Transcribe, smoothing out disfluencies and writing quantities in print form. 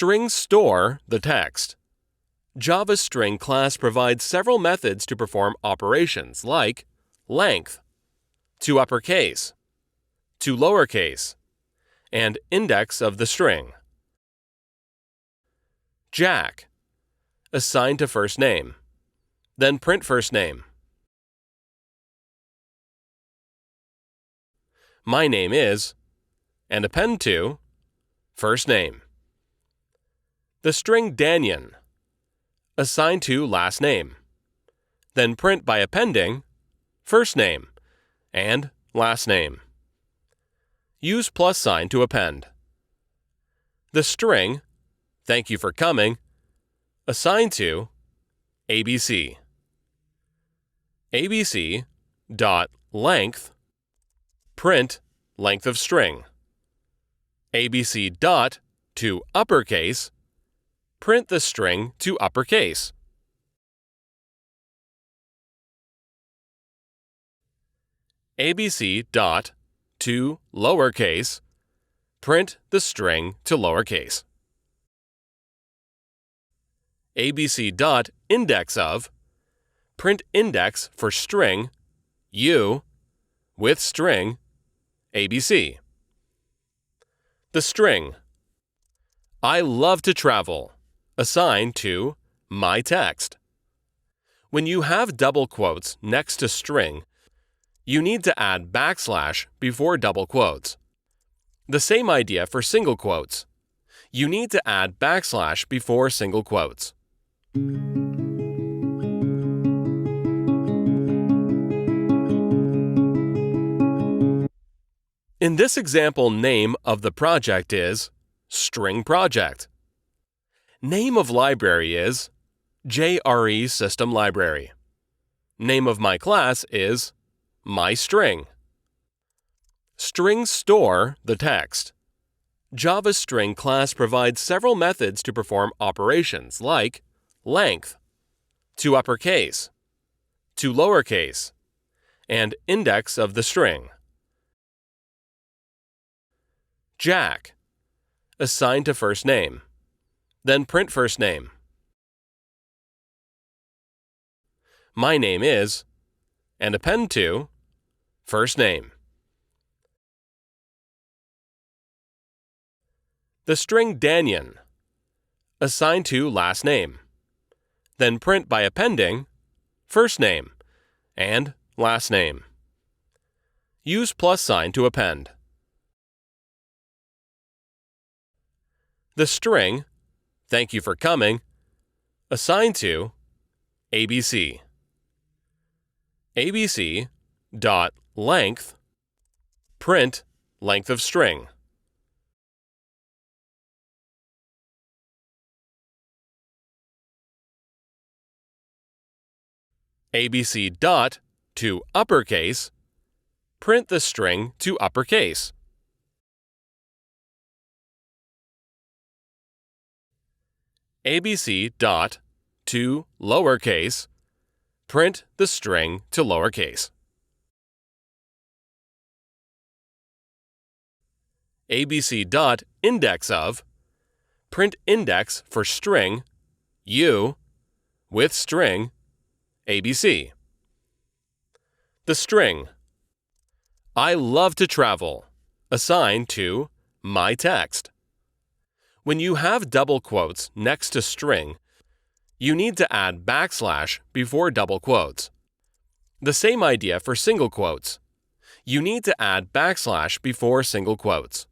String store the text. Java string class provides several methods to perform operations like length, to uppercase, to lowercase, and index of the string. Jack, assign to first name, then print first name. My name is, and append to, first name. The string Danyan, assign to last name, then print by appending first name and last name. Use plus sign to append. The string, thank you for coming, assign to ABC. ABC dot length, print length of string. ABC dot to uppercase, print the string to uppercase. ABC dot to lowercase, print the string to lowercase. ABC dot index of, print index for string U with string ABC. The string I love to travel, assign to my text. When you have double quotes next to string, you need to add backslash before double quotes. The same idea for single quotes. You need to add backslash before single quotes. In this example, name of the project is String Project. Name of library is JRE System Library. Name of my class is MyString. String store the text. Java string class provides several methods to perform operations like length, to uppercase, to lowercase, and index of the string. Jack, assign to first name, then print first name. My name is, and append to, first name. The string Danyan, assign to last name, then print by appending first name and last name. Use plus sign to append. The string, thank you for coming, assign to ABC. ABC dot length, print length of string. ABC dot to uppercase, print the string to uppercase. ABC dot to lowercase, print the string to lowercase. ABC dot index of, print index for string U with string ABC. The string I love to travel, assign to my text. When you have double quotes next to string, you need to add backslash before double quotes. The same idea for single quotes. You need to add backslash before single quotes.